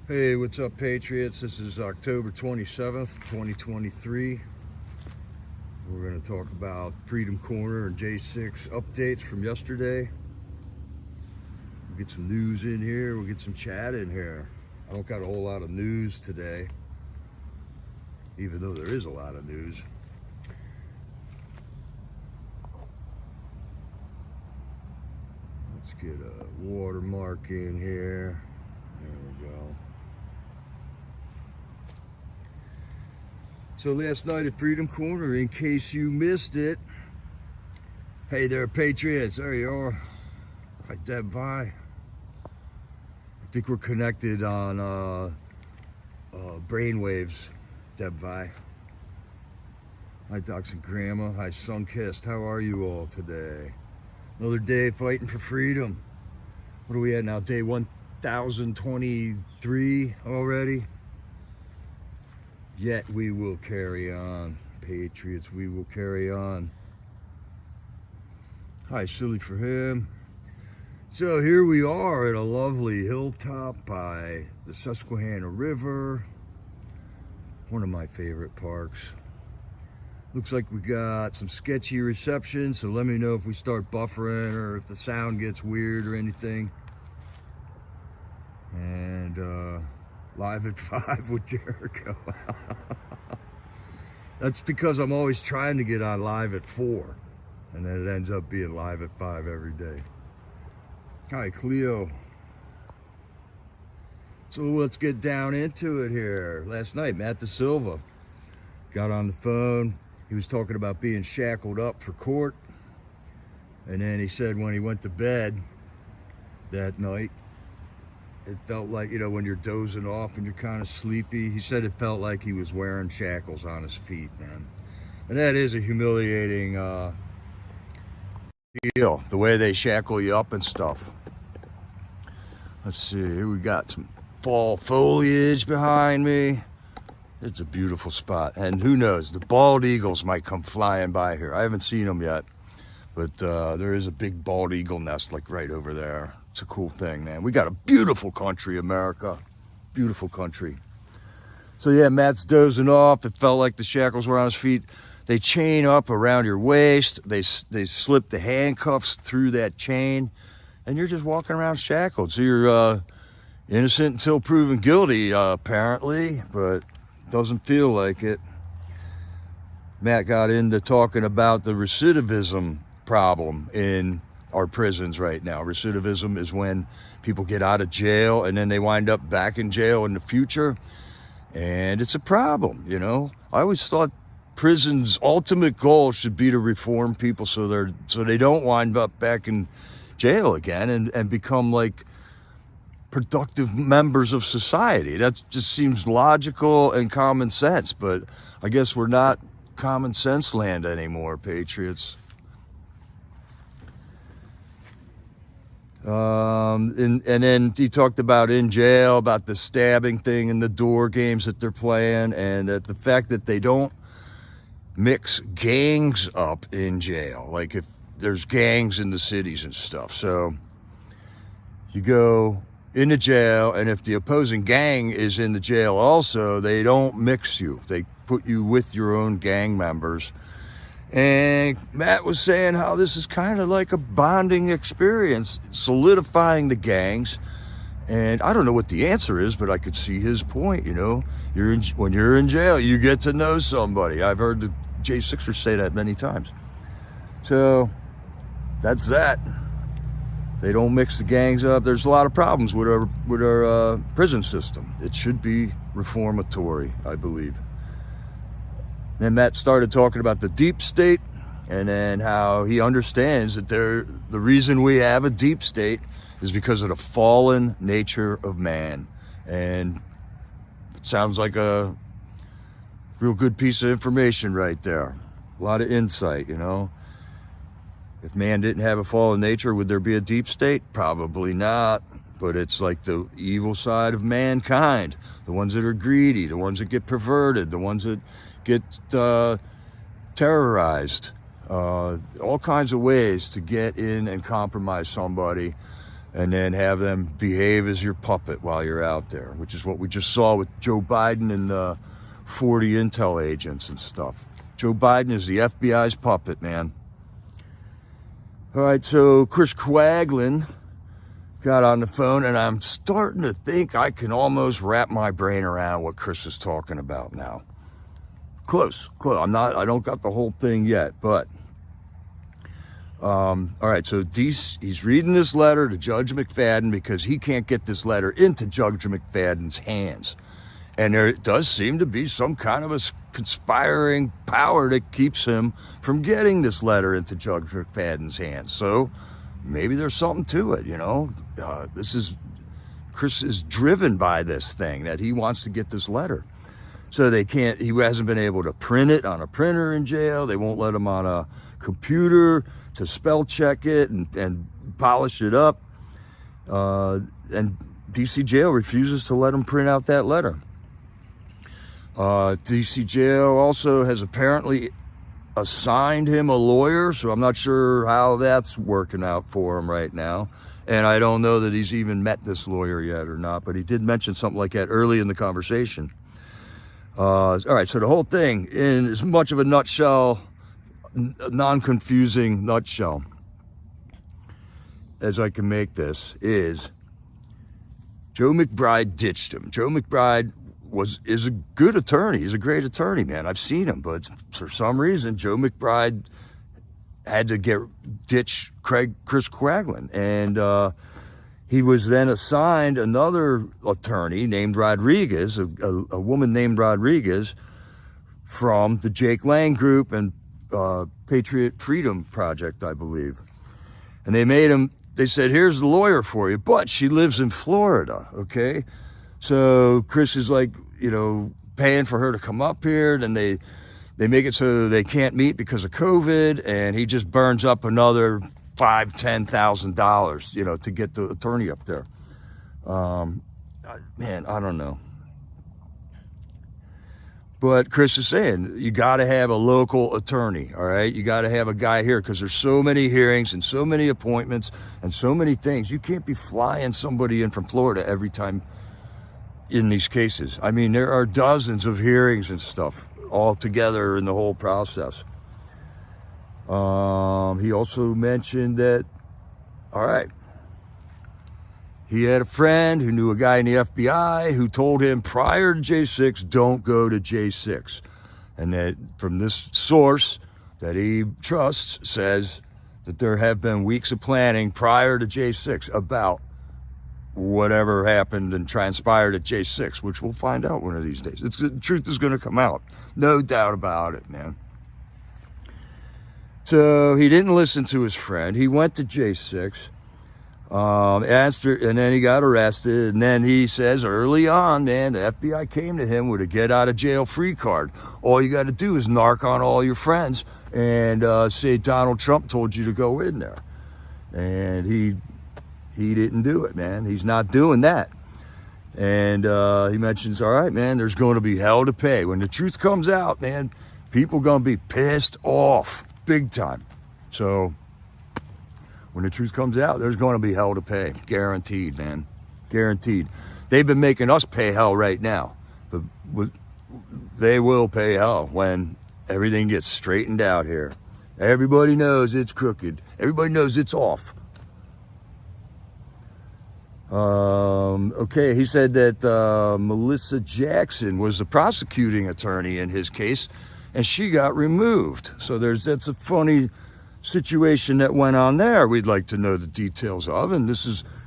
Hey, what's up, Patriots? This is October 27th, 2023. We're going to talk about Freedom Corner and J6 updates from yesterday. We'll get some news in here. We'll get some chat in here. I don't got a whole lot of news today, even though there is a lot of news. Let's get a watermark in here. There we go. So last night at Freedom Corner, in case you missed it, hey there, Patriots, there you are. Hi, Deb Vi. I think we're connected on brainwaves, Deb Vi. Hi, Docs and Grandma. Hi, Sunkissed. How are you all today? Another day fighting for freedom. What are we at now? Day 1023 already? Yet we will carry on, Patriots, we will carry on. Hi, silly for him. So here we are at a lovely hilltop by the Susquehanna River. One of my favorite parks. Looks like we got some sketchy reception, so let me know if we start buffering or if the sound gets weird or anything. And live at 5 with Jericho. That's because I'm always trying to get on live at 4, and then it ends up being live at 5 every day. Hi, Cleo. So let's get down into it here. Last night, Matt Da Silva got on the phone. He was talking about being shackled up for court, and then he said when he went to bed that night, it felt like, you know, when you're dozing off and you're kind of sleepy, he said it felt like he was wearing shackles on his feet, man. And that is a humiliating deal, the way they shackle you up and stuff. Let's see, here we got some fall foliage behind me. It's a beautiful spot. And who knows, the bald eagles might come flying by here. I haven't seen them yet, but there is a big bald eagle nest like right over there. It's a cool thing, man. We got a beautiful country, America. Beautiful country. So yeah, Matt's dozing off. It felt like the shackles were on his feet. They chain up around your waist. They slip the handcuffs through that chain, and you're just walking around shackled. So you're innocent until proven guilty, apparently, but doesn't feel like it. Matt got into talking about the recidivism problem in our prisons right now. Recidivism is when people get out of jail and then they wind up back in jail in the future, and it's a problem, you know. I always thought prison's ultimate goal should be to reform people so they don't wind up back in jail again and become like productive members of society. That just seems logical and common sense, but I guess we're not common sense land anymore, Patriots. And then he talked about in jail, about the stabbing thing and the door games that they're playing, and that the fact that they don't mix gangs up in jail, like if there's gangs in the cities and stuff. So you go into jail, and if the opposing gang is in the jail also, they don't mix you. They put you with your own gang members. And Matt was saying how this is kind of like a bonding experience, solidifying the gangs. And I don't know what the answer is, but I could see his point, you know. When you're in jail, you get to know somebody. I've heard the J6ers say that many times. So that's that. They don't mix the gangs up. There's a lot of problems with our prison system. It should be reformatory, I believe. Then Matt started talking about the deep state, and then how he understands that the reason we have a deep state is because of the fallen nature of man. And it sounds like a real good piece of information right there. A lot of insight, you know. If man didn't have a fallen nature, would there be a deep state? Probably not. But it's like the evil side of mankind. The ones that are greedy, the ones that get perverted, the ones that get terrorized. All kinds of ways to get in and compromise somebody and then have them behave as your puppet while you're out there, which is what we just saw with Joe Biden and the 40 intel agents and stuff. Joe Biden is the FBI's puppet, man. All right, so Chris Quagan got on the phone, and I'm starting to think I can almost wrap my brain around what Chris is talking about now. Close. I don't got the whole thing yet, but all right, so he's reading this letter to Judge McFadden because he can't get this letter into Judge McFadden's hands. And there does seem to be some kind of a conspiring power that keeps him from getting this letter into Judge McFadden's hands. So maybe there's something to it, you know. Chris is driven by this thing that he wants to get this letter. So he hasn't been able to print it on a printer in jail. They won't let him on a computer to spell check it and polish it up. And DC jail refuses to let him print out that letter. DC jail also has apparently assigned him a lawyer, so I'm not sure how that's working out for him right now. And I don't know that he's even met this lawyer yet or not, but he did mention something like that early in the conversation. All right, so the whole thing, in as much of a nutshell, non-confusing nutshell as I can make this, is Joe McBride ditched him. Joe McBride is a good attorney. He's a great attorney, man. I've seen him, but for some reason, Joe McBride had to ditch Chris Quagan, and he was then assigned another attorney named Rodriguez, a woman named Rodriguez, from the Jake Lang Group and Patriot Freedom Project, I believe. And they said, here's the lawyer for you, but she lives in Florida, okay? So Chris is like, you know, paying for her to come up here, and they make it so they can't meet because of COVID, and he just burns up another $5,000-$10,000, you know, to get the attorney up there. Man, I don't know. But Chris is saying, you got to have a local attorney, all right? You got to have a guy here because there's so many hearings and so many appointments and so many things. You can't be flying somebody in from Florida every time in these cases. I mean, there are dozens of hearings and stuff all together in the whole process. He also mentioned that, all right, he had a friend who knew a guy in the FBI who told him prior to J6, don't go to J6. And that from this source that he trusts says that there have been weeks of planning prior to J6 about whatever happened and transpired at J6, which we'll find out one of these days. The truth is going to come out. No doubt about it, man. So he didn't listen to his friend. He went to J6. And then he got arrested, and then he says early on, man, the FBI came to him with a get out of jail free card. All you got to do is narc on all your friends and say Donald Trump told you to go in there. And he didn't do it, man. He's not doing that. And he mentions, all right, man, there's going to be hell to pay. When the truth comes out, man, people going to be pissed off big time. So when the truth comes out, there's going to be hell to pay. Guaranteed, man. Guaranteed. They've been making us pay hell right now. But they will pay hell when everything gets straightened out here. Everybody knows it's crooked. Everybody knows it's off. Okay, he said that Melissa Jackson was the prosecuting attorney in his case, and she got removed. So that's a funny situation that went on there. We'd like to know the details of, and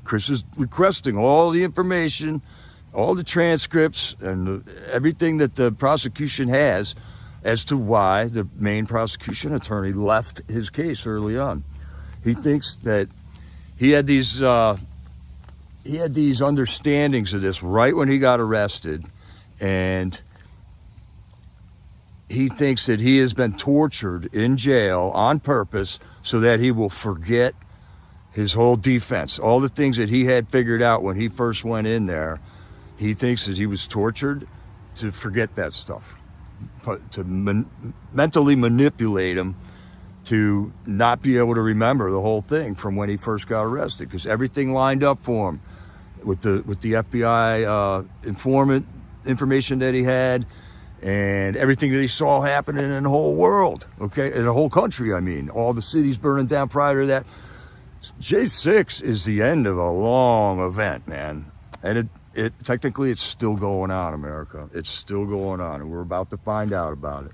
Chris is requesting all the information, all the transcripts, and everything that the prosecution has as to why the Maine prosecution attorney left his case early on. He thinks that he had these understandings of this right when he got arrested, and he thinks that he has been tortured in jail on purpose so that he will forget his whole defense. All the things that he had figured out when he first went in there, he thinks that he was tortured to forget that stuff, to mentally manipulate him to not be able to remember the whole thing from when he first got arrested, because everything lined up for him with the FBI information that he had, and everything that he saw happening in the whole world, okay, in the whole country. I mean, all the cities burning down prior to that. J6 is the end of a long event, man, and it technically it's still going on, America. It's still going on, and we're about to find out about it.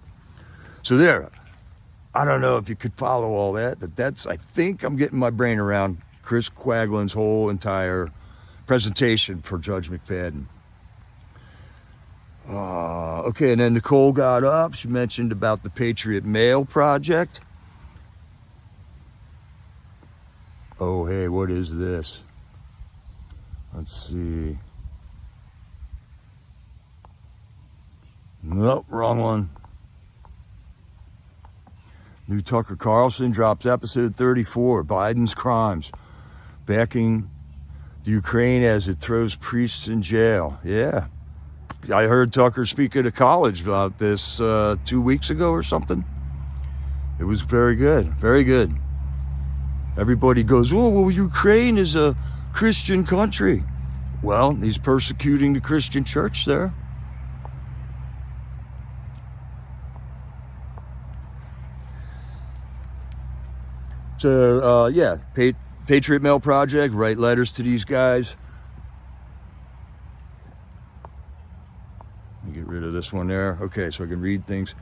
So there, I don't know if you could follow all that, but that's, I think I'm getting my brain around Chris Quaglin's whole entire presentation for Judge McFadden. Okay, and then Nicole got up. She mentioned about the Patriot Mail Project. Oh, hey, what is this? Let's see. Nope, wrong one. New Tucker Carlson drops episode 34, Biden's crimes, backing the Ukraine as it throws priests in jail. Yeah. I heard Tucker speak at a college about this 2 weeks ago or something. It was very good, very good. Everybody goes, oh, well, Ukraine is a Christian country. Well, he's persecuting the Christian church there. So, yeah, Patriot Mail Project, write letters to these guys. Let me get rid of this one there. Okay, so I can read things.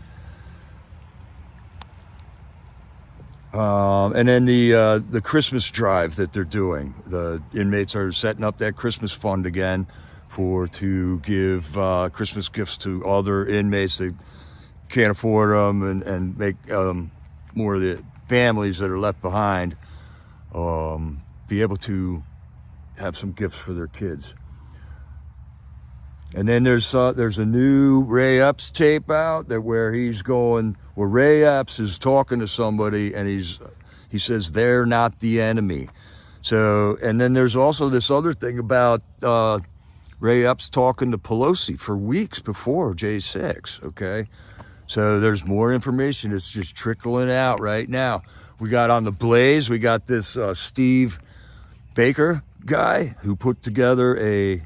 And then the Christmas drive that they're doing. The inmates are setting up that Christmas fund again to give Christmas gifts to other inmates that can't afford them, and make more of the families that are left behind be able to have some gifts for their kids. And then there's a new Ray Epps tape out where Ray Epps is talking to somebody, and he says they're not the enemy. So, and then there's also this other thing about Ray Epps talking to Pelosi for weeks before J6, okay? So there's more information that's just trickling out right now. We got on the Blaze, we got this Steve Baker guy who put together a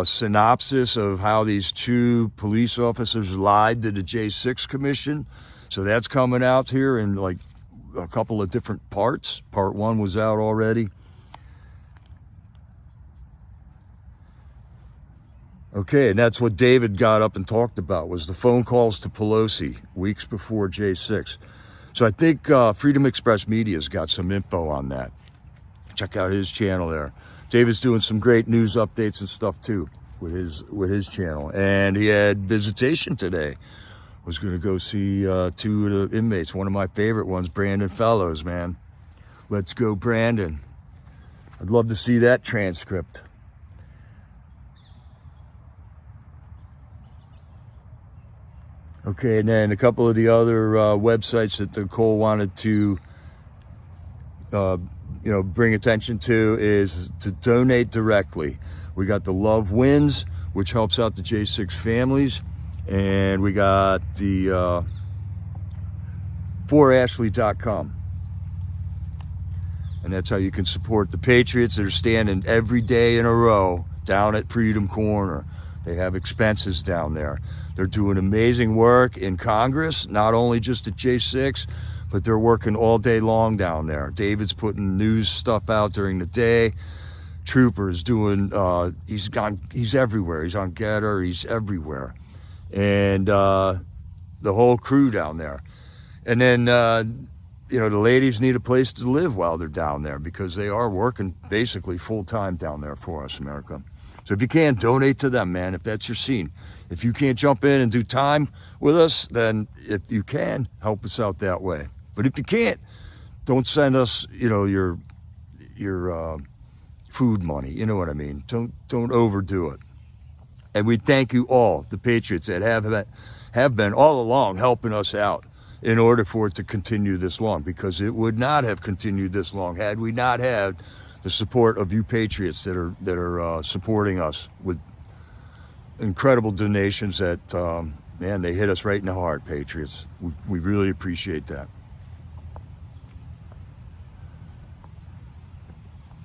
synopsis of how these two police officers lied to the J6 Commission. So that's coming out here in like a couple of different parts. Part 1 was out already. Okay, and that's what David got up and talked about, was the phone calls to Pelosi weeks before J6. So I think Freedom Express Media's got some info on that. Check out his channel there. David's doing some great news updates and stuff too with his channel. And he had visitation today. Was going to go see 2 of the inmates. One of my favorite ones, Brandon Fellows, man. Let's go, Brandon. I'd love to see that transcript. Okay, and then a couple of the other websites that Nicole wanted to bring attention to is to donate directly. We got the Love Wins, which helps out the J6 families, and we got the forashley.com, and that's how you can support the Patriots that are standing every day in a row down at Freedom Corner. They have expenses down there. They're doing amazing work in Congress, not only just at J6, but they're working all day long down there. David's putting news stuff out during the day. Trooper's doing, he's everywhere. He's on Getter, he's everywhere. And the whole crew down there. And then, the ladies need a place to live while they're down there, because they are working basically full time down there for us, America. So if you can, donate to them, man, if that's your scene. If you can't jump in and do time with us, then if you can, help us out that way. But if you can't, don't send us, your food money. You know what I mean? Don't overdo it. And we thank you all, the Patriots that have been all along helping us out in order for it to continue this long, because it would not have continued this long had we not had the support of you Patriots that are supporting us with incredible donations that man, they hit us right in the heart, Patriots. We really appreciate that.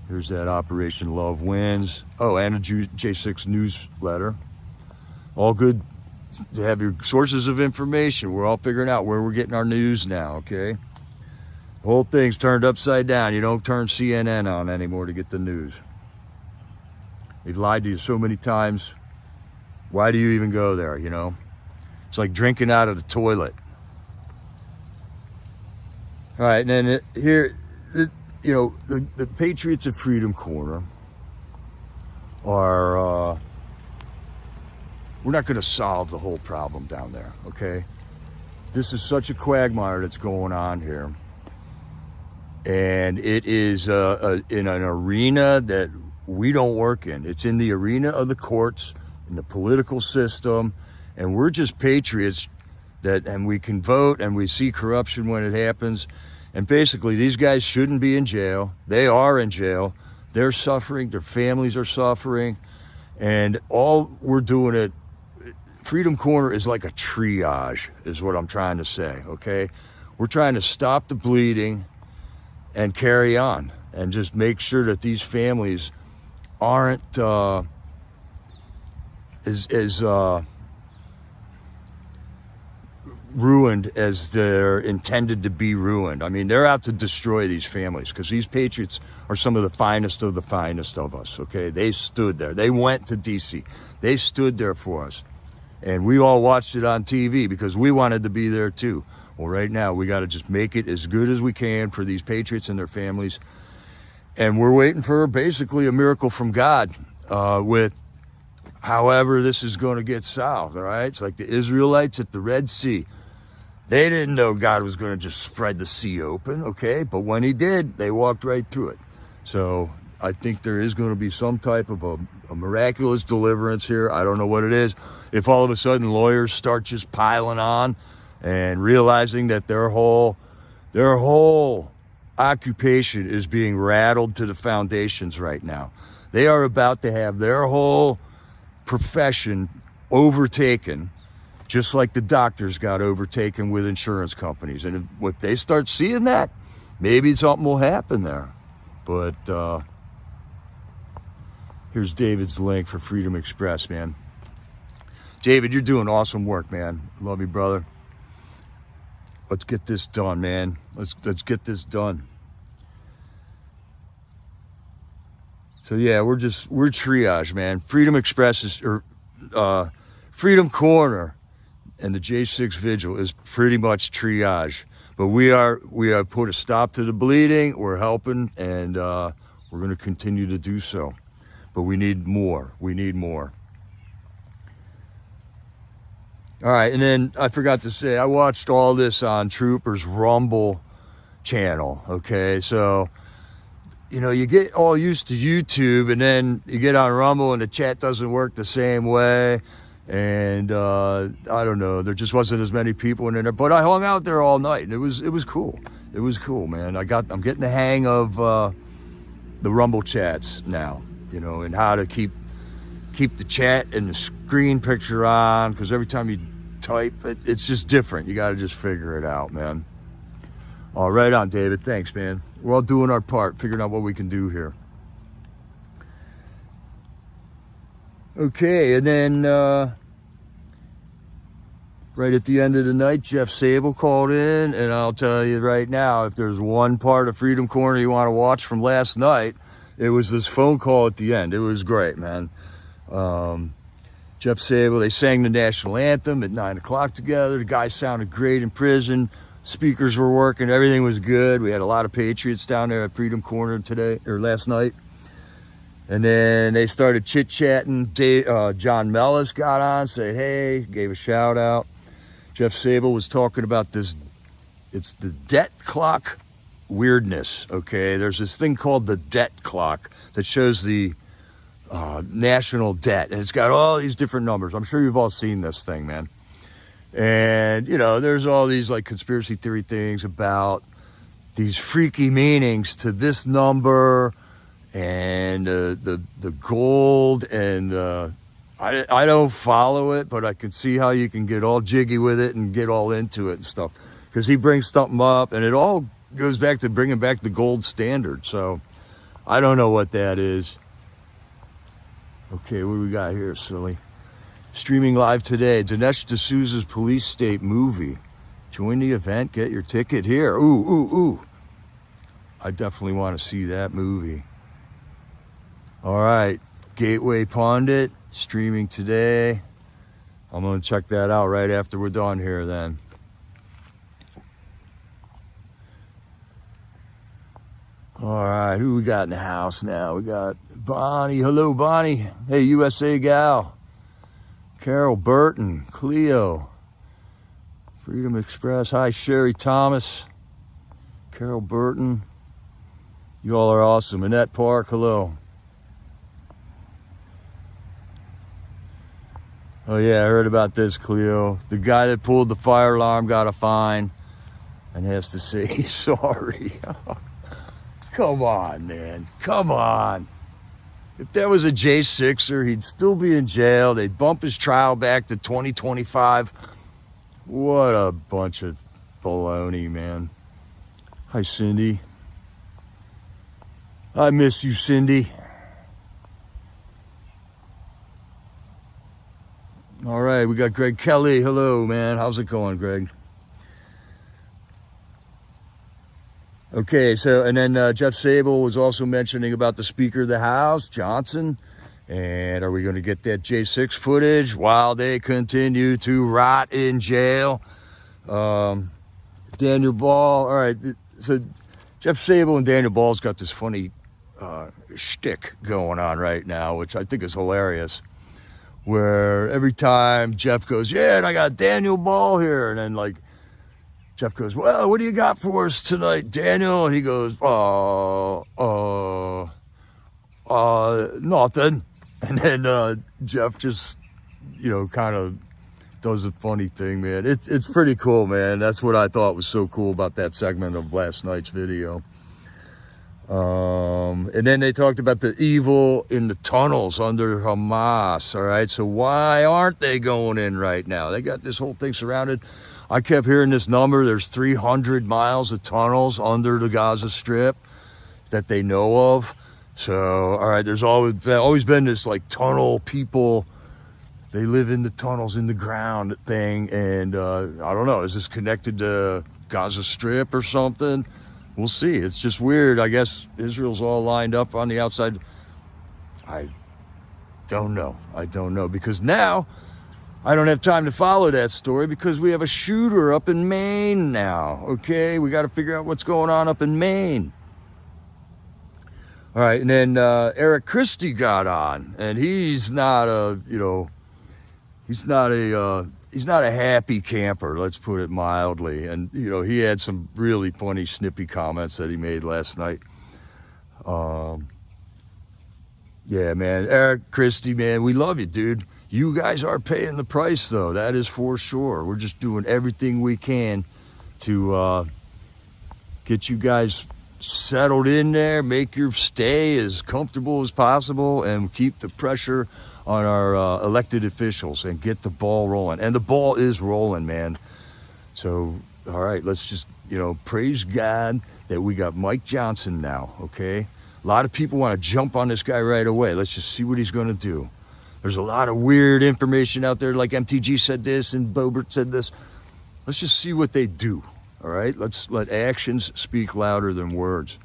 Here's that Operation Love Wins. Oh, and a J6 newsletter. All good to have your sources of information. We're all figuring out where we're getting our news now, okay? The whole thing's turned upside down. You don't turn CNN on anymore to get the news. They've lied to you so many times. Why do you even go there, you know? It's like drinking out of the toilet. All right, and then the Patriots of Freedom Corner are, we're not going to solve the whole problem down there, okay? This is such a quagmire that's going on here. And it is in an arena that we don't work in. It's in the arena of the courts, in the political system, and we're just patriots and we can vote and we see corruption when it happens. And basically, these guys shouldn't be in jail. They are in jail. They're suffering. Their families are suffering. And all we're doing at Freedom Corner is like a triage, is what I'm trying to say, okay? We're trying to stop the bleeding and carry on and just make sure that these families aren't as ruined as they're intended to be ruined. I mean, they're out to destroy these families because these Patriots are some of the finest of us, okay? They stood there. They went to D.C. They stood there for us. And we all watched it on TV because we wanted to be there too. Well, right now, we got to just make it as good as we can for these Patriots and their families. And we're waiting for basically a miracle from God with however this is going to get solved, all right? It's like the Israelites at the Red Sea. They didn't know God was going to just spread the sea open, okay? But when he did, they walked right through it. So I think there is going to be some type of a miraculous deliverance here. I don't know what it is. If all of a sudden lawyers start just piling on and realizing that their whole occupation is being rattled to the foundations right now. They are about to have their whole profession overtaken, just like the doctors got overtaken with insurance companies. And if they start seeing that, maybe something will happen there. But here's David's link for Freedom Express, man. David, you're doing awesome work, man. Love you, brother. Let's get this done, man. Let's get this done. So yeah, we're triage, man. Freedom Express is, Freedom Corner and the J6 Vigil is pretty much triage. But we have put a stop to the bleeding. We're helping, and we're going to continue to do so. But we need more. We need more. All right, and then I forgot to say, I watched all this on Troopers Rumble channel, okay? So, you know, you get all used to YouTube, and then you get on Rumble, and the chat doesn't work the same way. And I don't know, there just wasn't as many people in there. But I hung out there all night, and it was cool. It was cool, man. I'm getting the hang of the Rumble chats now, you know, and how to keep the chat and the screen picture on, because every time you type, it's just different. You got to just figure it out, man. All right on, David. Thanks, man. We're all doing our part, figuring out what we can do here. Okay, and then right at the end of the night, Jeff Sable called in, and I'll tell you right now, if there's one part of Freedom Corner you want to watch from last night, it was this phone call at the end. It was great, man. Jeff Sable, they sang the national anthem at 9 o'clock together. The guy sounded great in prison. Speakers were working. Everything was good. We had a lot of Patriots down there at Freedom Corner last night. And then they started chit-chatting. John Mellis got on, said, hey, gave a shout out. Jeff Sable was talking about this. It's the debt clock weirdness, okay? There's this thing called the debt clock that shows the national debt. And it's got all these different numbers. I'm sure you've all seen this thing, man. And, you know, there's all these, like, conspiracy theory things about these freaky meanings to this number and the gold and I don't follow it, but I can see how you can get all jiggy with it and get all into it and stuff. Because he brings something up, and it all goes back to bringing back the gold standard. So I don't know what that is. Okay, what do we got here, silly? Streaming live today, Dinesh D'Souza's Police State movie. Join the event, get your ticket here. Ooh. I definitely want to see that movie. All right, Gateway Pundit, streaming today. I'm going to check that out right after we're done here then. All right, who we got in the house now? We got Bonnie. Hello, Bonnie. Hey, USA gal. Carol Burton, Cleo. Freedom Express. Hi, Sherry Thomas. Carol Burton. You all are awesome. Annette Park, hello. Oh yeah, I heard about this, Cleo. The guy that pulled the fire alarm got a fine and has to say he's sorry. Come on, man. Come on. If that was a J6er, he'd still be in jail. They'd bump his trial back to 2025. What a bunch of baloney, man. Hi, Cindy. I miss you, Cindy. All right, we got Greg Kelly. Hello, man. How's it going, Greg? Okay, so, and then Jeff Sable was also mentioning about the Speaker of the House, Johnson. And are we going to get that J6 footage while they continue to rot in jail? Daniel Ball. All right, so Jeff Sable and Daniel Ball's got this funny shtick going on right now, which I think is hilarious. Where every time Jeff goes, yeah, and I got Daniel Ball here. And then, like, Jeff goes, well, what do you got for us tonight, Daniel? And he goes, nothing. And then Jeff just, kind of does a funny thing, man. It's pretty cool, man. That's what I thought was so cool about that segment of last night's video. And then they talked about the evil in the tunnels under Hamas, all right? So why aren't they going in right now? They got this whole thing surrounded. I kept hearing this number. There's 300 miles of tunnels under the Gaza Strip that they know of. So, all right, there's always been this, like, tunnel people. They live in the tunnels in the ground thing. And I don't know, is this connected to Gaza Strip or something? We'll see. It's just weird. I guess Israel's all lined up on the outside. I don't know. Because now I don't have time to follow that story because we have a shooter up in Maine now. Okay, we got to figure out what's going on up in Maine. All right, and then Eric Christie got on, and he's not a happy camper, let's put it mildly. And he had some really funny, snippy comments that he made last night. Yeah, man, Eric Christie, man, we love you, dude. You guys are paying the price, though. That is for sure. We're just doing everything we can to get you guys settled in there, make your stay as comfortable as possible, and keep the pressure on our elected officials and get the ball rolling. And the ball is rolling, man. So, all right, let's just, praise God that we got Mike Johnson now, okay? A lot of people want to jump on this guy right away. Let's just see what he's going to do. There's a lot of weird information out there, like MTG said this and Boebert said this. Let's just see what they do, all right? Let's let actions speak louder than words.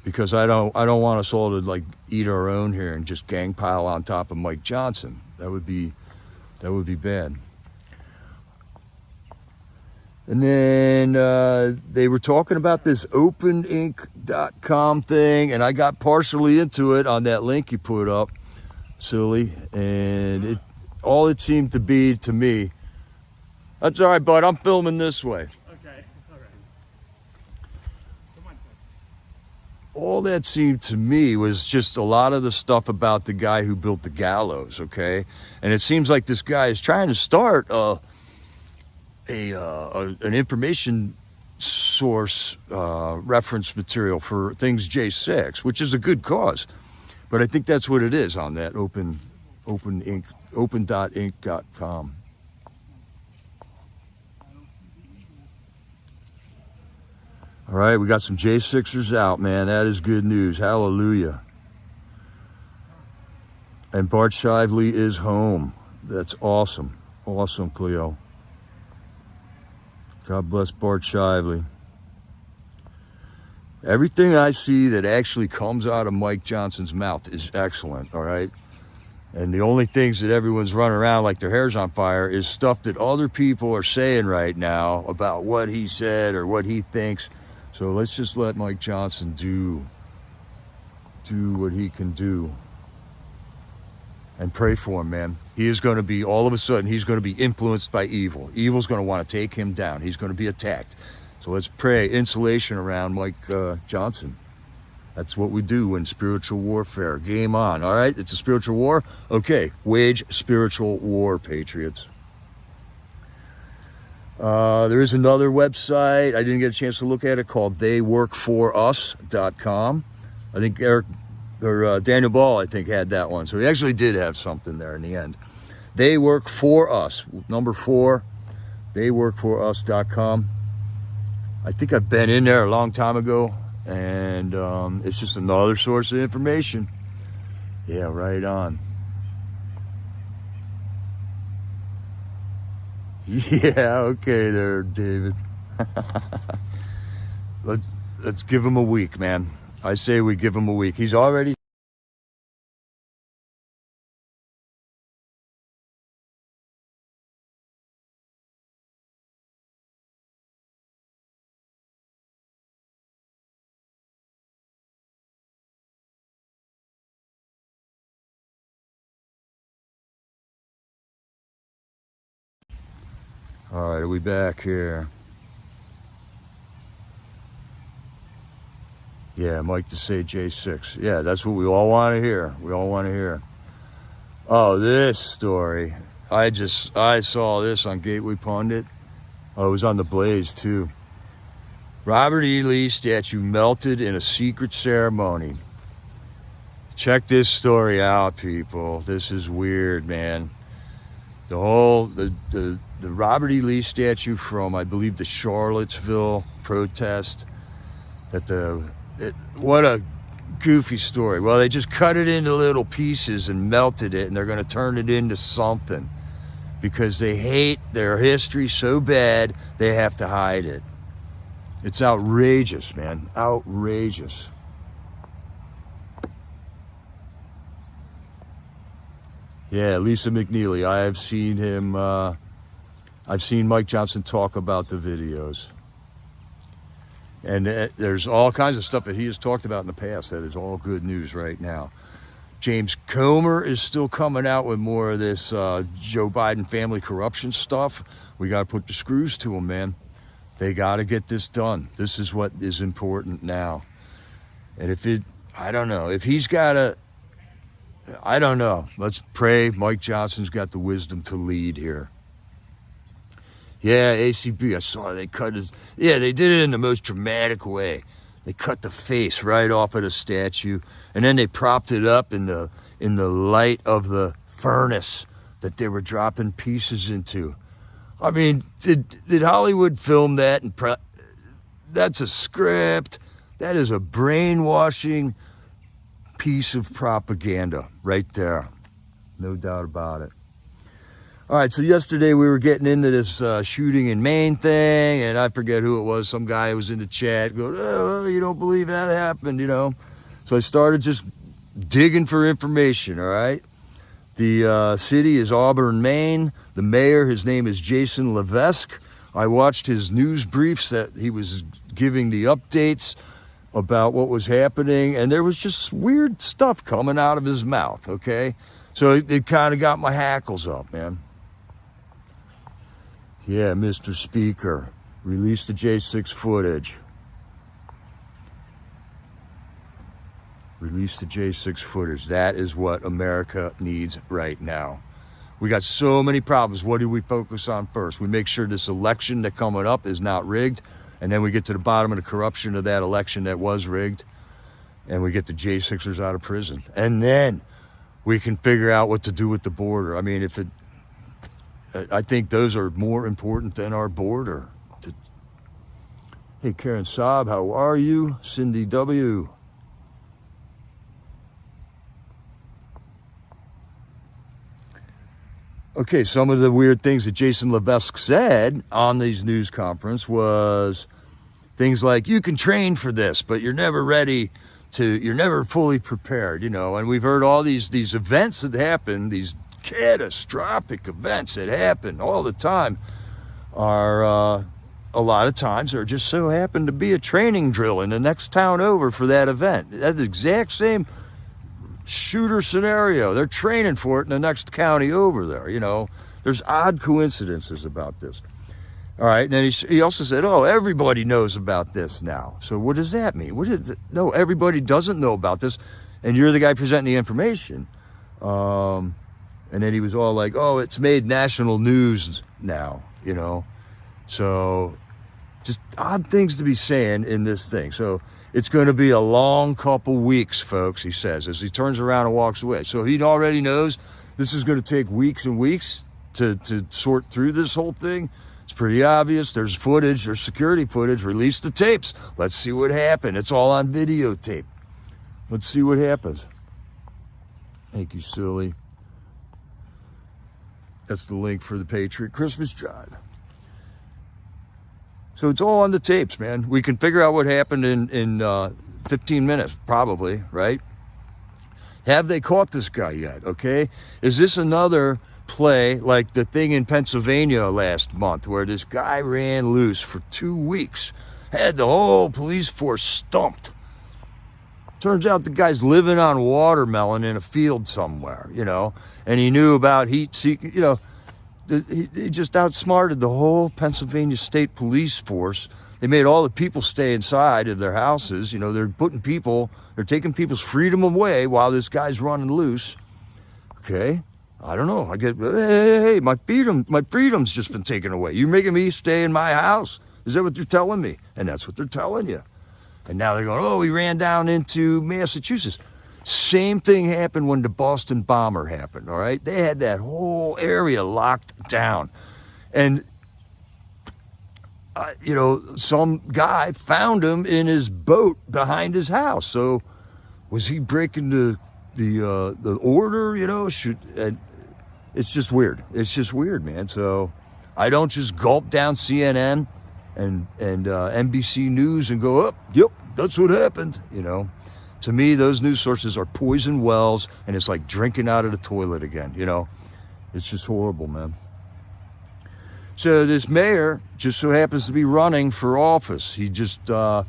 Because I don't want us all to, like, eat our own here and just gang pile on top of Mike Johnson. That would be bad. And then they were talking about this openink.com thing, and I got partially into it on that link you put up, silly. And all it seemed to be to me, that's all right, bud, I'm filming this way. All that seemed to me was just a lot of the stuff about the guy who built the gallows, okay? And it seems like this guy is trying to start an information source reference material for things J6, which is a good cause. But I think that's what it is on that open ink open.inc.com. All right, we got some J6ers out, man. That is good news. Hallelujah. And Bart Shively is home. That's awesome. Awesome, Cleo. God bless Bart Shively. Everything I see that actually comes out of Mike Johnson's mouth is excellent, all right? And the only things that everyone's running around like their hair's on fire is stuff that other people are saying right now about what he said or what he thinks. So let's just let Mike Johnson do what he can do. And pray for him, man. He is going to be, all of a sudden, he's going to be influenced by evil. Evil's going to want to take him down. He's going to be attacked. So let's pray insulation around Mike Johnson. That's what we do in spiritual warfare. Game on, all right? It's a spiritual war? Okay, wage spiritual war, Patriots. There is another website. I didn't get a chance to look at it, called theyworkforus.com. I think Daniel Ball, I think, had that one. So he actually did have something there in the end. They Work For Us, number 4, theyworkforus.com. I think I've been in there a long time ago, and it's just another source of information. Yeah, right on. Yeah, okay there, David. Let's give him a week, man. I say we give him a week. He's already... All right, are we back here? Yeah, Mike to say J6. Yeah, that's what we all want to hear. We all want to hear. Oh, this story. I saw this on Gateway Pundit. Oh, it was on the Blaze, too. Robert E. Lee statue melted in a secret ceremony. Check this story out, people. This is weird, man. The Robert E. Lee statue from, I believe, the Charlottesville protest. What a goofy story. Well, they just cut it into little pieces and melted it, and they're going to turn it into something because they hate their history so bad they have to hide it. It's outrageous, man. Outrageous. Yeah, Lisa McNeely. I have seen him. I've seen Mike Johnson talk about the videos. And there's all kinds of stuff that he has talked about in the past that is all good news right now. James Comer is still coming out with more of this Joe Biden family corruption stuff. We got to put the screws to him, man. They got to get this done. This is what is important now. And I don't know. If he's got I don't know. Let's pray Mike Johnson's got the wisdom to lead here. Yeah, ACB, I saw they cut his... Yeah, they did it in the most dramatic way. They cut the face right off of the statue, and then they propped it up in the light of the furnace that they were dropping pieces into. I mean, did Hollywood film that? That's a script. That is a brainwashing piece of propaganda right there. No doubt about it. All right, so yesterday we were getting into this shooting in Maine thing, and I forget who it was. Some guy was in the chat going, oh, you don't believe that happened, you know? So I started just digging for information, all right? The city is Auburn, Maine. The mayor, his name is Jason Levesque. I watched his news briefs that he was giving the updates about what was happening, and there was just weird stuff coming out of his mouth, okay? So it kind of got my hackles up, man. Yeah, Mr. Speaker, release the J6 footage. Release the J6 footage. That is what America needs right now. We got so many problems. What do we focus on first? We make sure this election that's coming up is not rigged, and then we get to the bottom of the corruption of that election that was rigged, and we get the J6ers out of prison. And then we can figure out what to do with the border. I mean, I think those are more important than our border. Hey, Karen Saab, how are you? Cindy W. Okay, some of the weird things that Jason Levesque said on these news conference was things like, you can train for this, but you're never ready you're never fully prepared, and we've heard all these events that happen, these catastrophic events that happen all the time are, a lot of times there just so happen to be a training drill in the next town over for that event. That's the exact same shooter scenario. They're training for it in the next county over there, There's odd coincidences about this. All right, and then he also said, oh, everybody knows about this now. So what does that mean? No, everybody doesn't know about this, and you're the guy presenting the information. And then he was all like, oh, it's made national news now, So just odd things to be saying in this thing. So it's going to be a long couple weeks, folks, he says, as he turns around and walks away. So he already knows this is going to take weeks and weeks to sort through this whole thing. It's pretty obvious. There's footage, there's security footage. Release the tapes. Let's see what happened. It's all on videotape. Let's see what happens. Thank you, silly. That's the link for the Patriot Christmas drive. So it's all on the tapes, man. We can figure out what happened in 15 minutes, probably, right? Have they caught this guy yet, okay? Is this another play like the thing in Pennsylvania last month where this guy ran loose for 2 weeks, had the whole police force stumped? Turns out the guy's living on watermelon in a field somewhere, and he knew about heat seeking, he just outsmarted the whole Pennsylvania State Police Force. They made all the people stay inside of their houses. They're taking people's freedom away while this guy's running loose. Okay, I don't know. Hey, my freedom's just been taken away. You're making me stay in my house. Is that what you're telling me? And that's what they're telling you. And now they're going, oh, we ran down into Massachusetts. Same thing happened when the Boston bomber happened, all right? They had that whole area locked down. And, some guy found him in his boat behind his house. So was he breaking the order, it's just weird. It's just weird, man. So I don't just gulp down CNN and NBC News and go, oh, yep, that's what happened, To me, those news sources are poison wells, and it's like drinking out of the toilet again, It's just horrible, man. So this mayor just so happens to be running for office. He just, I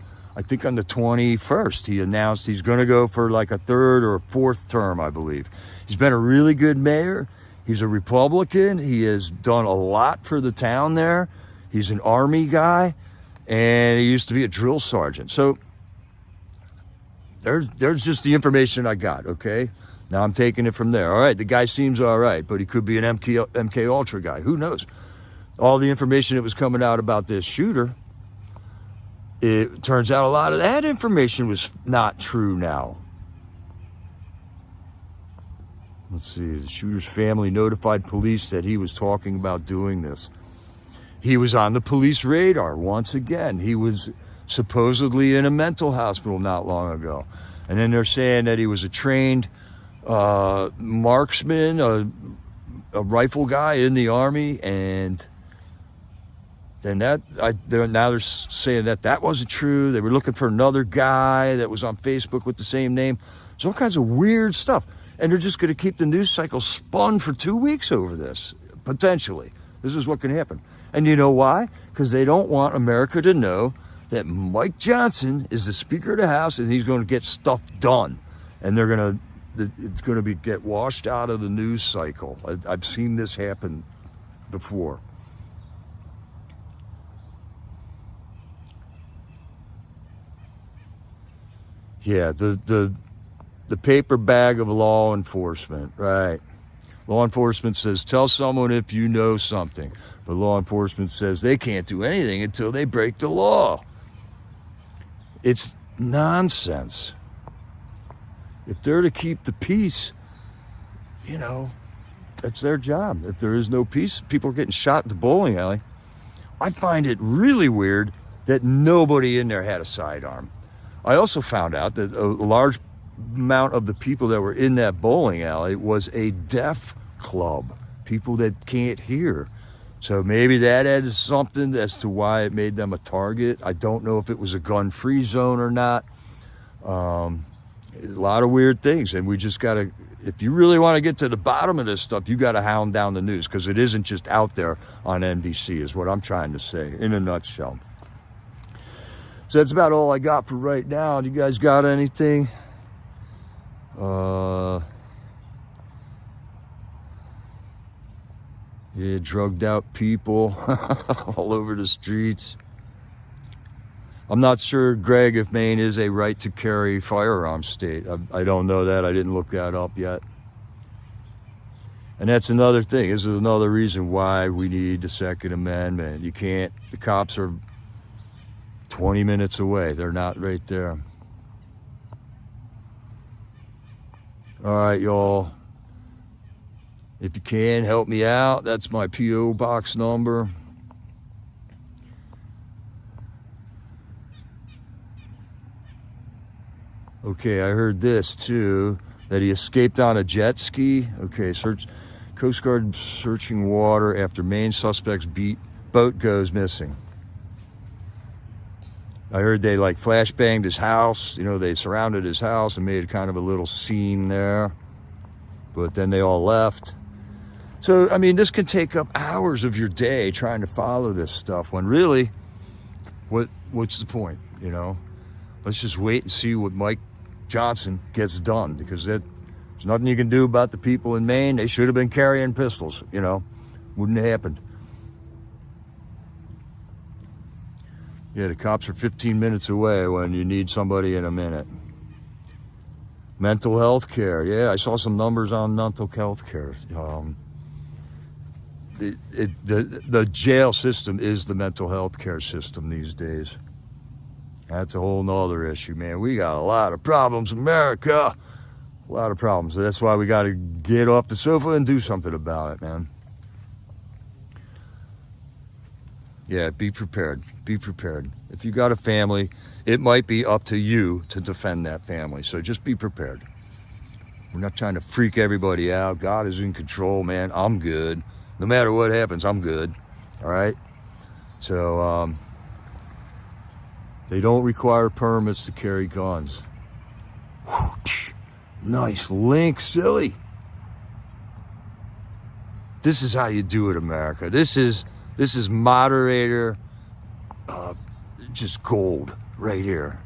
think on the 21st, he announced he's going to go for like a third or a fourth term, I believe. He's been a really good mayor. He's a Republican. He has done a lot for the town there. He's an Army guy, and he used to be a drill sergeant. So there's just the information I got, okay? Now I'm taking it from there. All right, the guy seems all right, but he could be an MK Ultra guy. Who knows? All the information that was coming out about this shooter, it turns out a lot of that information was not true now. Let's see. The shooter's family notified police that he was talking about doing this. He was on the police radar once again. He was supposedly in a mental hospital not long ago. And then they're saying that he was a trained marksman, a rifle guy in the Army, and then now they're saying that wasn't true. They were looking for another guy that was on Facebook with the same name. There's all kinds of weird stuff. And they're just going to keep the news cycle spun for 2 weeks over this, potentially. This is what can happen. And you know why? Because they don't want America to know that Mike Johnson is the Speaker of the House and he's going to get stuff done. And it's going to get washed out of the news cycle. I've seen this happen before. Yeah, the paper bag of law enforcement, right? Law enforcement says, tell someone if you know something. But law enforcement says they can't do anything until they break the law. It's nonsense. If they're to keep the peace, you know, that's their job. If there is no peace, people are getting shot at the bowling alley. I find it really weird that nobody in there had a sidearm. I also found out that a large amount of the people that were in that bowling alley was a deaf club, people that can't hear. So maybe that adds something as to why it made them a target. I don't know if it was a gun-free zone or not. A lot of weird things, and we just gotta, if you really want to get to the bottom of this stuff, you got to hound down the news, because it isn't just out there on NBC, is what I'm trying to say in a nutshell. So that's about all I got for right now. Do you guys got anything? Yeah, drugged out people all over the streets. I'm not sure, Greg, if Maine is a right to carry firearms state. I don't know that. I didn't look that up yet. And that's another thing. This is another reason why we need the Second Amendment. You can't, the cops are 20 minutes away. They're not right there. All right, y'all. If you can, help me out. That's my P.O. box number. Okay, I heard this too, that he escaped on a jet ski. Okay, Coast Guard searching water after Maine suspect's boat goes missing. I heard they like flashbanged his house. You know, they surrounded his house and made kind of a little scene there. But then they all left. So, I mean, this can take up hours of your day trying to follow this stuff, when really, what's the point, you know? Let's just wait and see what Mike Johnson gets done, because there's nothing you can do about the people in Maine. They should have been carrying pistols, you know? Wouldn't have happened. Yeah, the cops are 15 minutes away when you need somebody in a minute. Mental health care. Yeah, I saw some numbers on mental health care. The jail system is the mental health care system these days. That's a whole nother issue, man. We got a lot of problems in America. A lot of problems. So that's why we got to get off the sofa and do something about it, man. Yeah, be prepared. Be prepared. If you got a family, it might be up to you to defend that family. So just be prepared. We're not trying to freak everybody out. God is in control, man. I'm good. No matter what happens, I'm good. All right? So, they don't require permits to carry guns. Whew, nice link, silly. This is how you do it, America. This is moderator, just gold right here.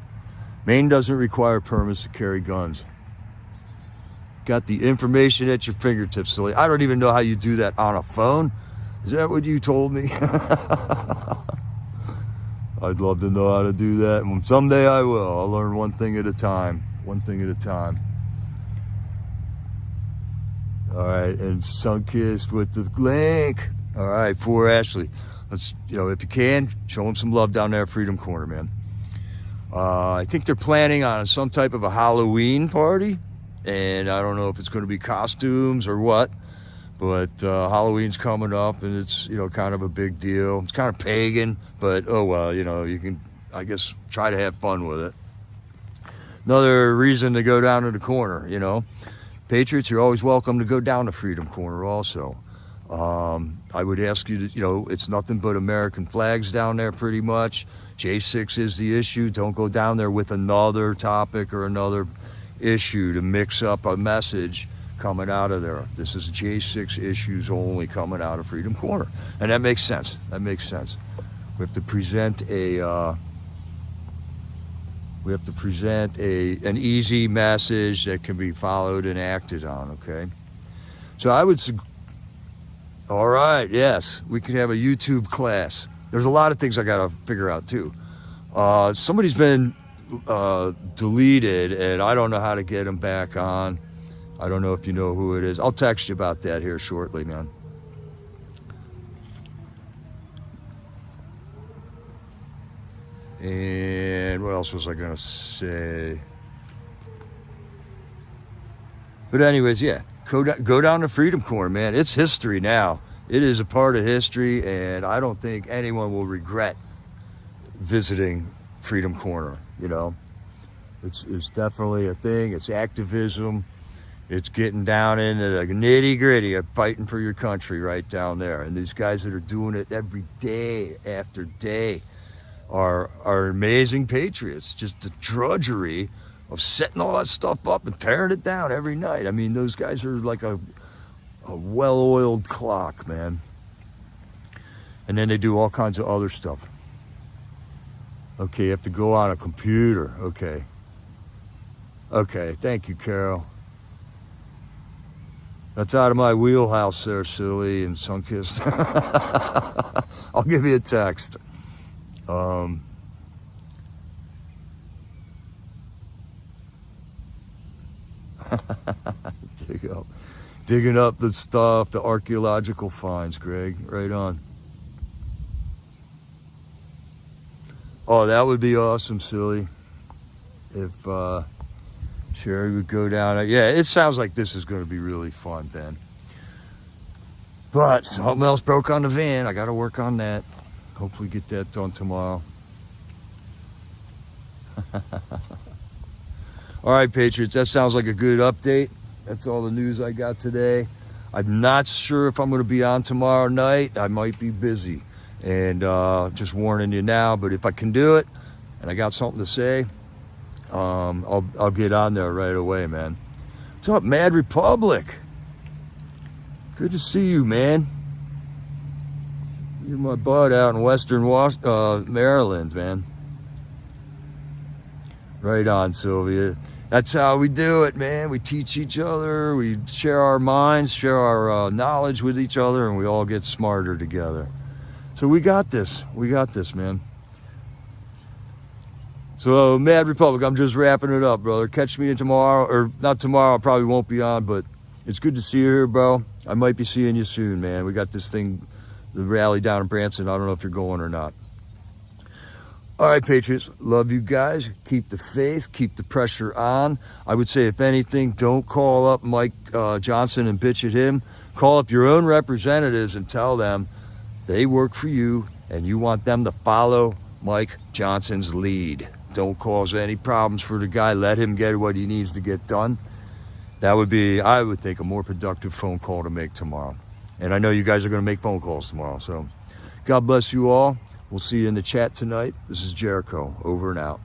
Maine doesn't require permits to carry guns. Got the information at your fingertips, silly. I don't even know how you do that on a phone. Is that what you told me? I'd love to know how to do that. And someday I will. I'll learn one thing at a time. One thing at a time. All right, and Sunkissed with the link. All right, for Ashley. Let's, if you can, show them some love down there at Freedom Corner, man. I think they're planning on some type of a Halloween party, and I don't know if it's going to be costumes or what, but Halloween's coming up, and it's, kind of a big deal. It's kind of pagan, but oh well, you can, I guess, try to have fun with it. Another reason to go down to the corner, Patriots, you're always welcome to go down to Freedom Corner also. I would ask you to, it's nothing but American flags down there pretty much. J6 is the issue. Don't go down there with another topic or another issue to mix up a message coming out of there. This is J6 issues only coming out of Freedom Corner. And that makes sense. That makes sense. We have to present an easy message that can be followed and acted on, okay? So I would, all right, yes, we could have a YouTube class. There's a lot of things I gotta figure out too. Somebody's been deleted and I don't know how to get them back on. I don't know if you know who it is. I'll text you about that here shortly, man. And what else was I gonna say? But anyways, yeah, go down to Freedom Corner, man. It's history now. It is a part of history, and I don't think anyone will regret visiting Freedom Corner. You know, it's definitely a thing. It's activism. It's getting down into the nitty gritty of fighting for your country right down there. And these guys that are doing it every day after day are amazing patriots. Just the drudgery of setting all that stuff up and tearing it down every night. I mean, those guys are like a well-oiled clock, man. And then they do all kinds of other stuff. Okay, you have to go on a computer. Okay. Okay, thank you, Carol. That's out of my wheelhouse there, silly and Sunkist. I'll give you a text. Digging up the stuff, the archaeological finds, Greg. Right on. Oh, that would be awesome, silly. If Sherry would go down. Yeah, it sounds like this is going to be really fun, Ben. But something else broke on the van. I got to work on that. Hopefully get that done tomorrow. All right, Patriots, that sounds like a good update. That's all the news I got today. I'm not sure if I'm going to be on tomorrow night. I might be busy. And just warning you now, but if I can do it and I got something to say, I'll get on there right away, man. What's up, Mad Republic? Good to see you, man. You're my bud out in Western Maryland, man. Right on, Sylvia. That's how we do it, man. We teach each other. We share our minds, share our knowledge with each other, and we all get smarter together. So we got this. We got this, man. So, Mad Republic, I'm just wrapping it up, brother. Catch me tomorrow, or not tomorrow, I probably won't be on, but it's good to see you here, bro. I might be seeing you soon, man. We got this thing, the rally down in Branson. I don't know if you're going or not. All right, Patriots, love you guys. Keep the faith, keep the pressure on. I would say, if anything, don't call up Mike Johnson and bitch at him. Call up your own representatives and tell them they work for you and you want them to follow Mike Johnson's lead. Don't cause any problems for the guy. Let him get what he needs to get done. That would be, I would think, a more productive phone call to make tomorrow. And I know you guys are going to make phone calls tomorrow. So God bless you all. We'll see you in the chat tonight. This is Jericho, over and out.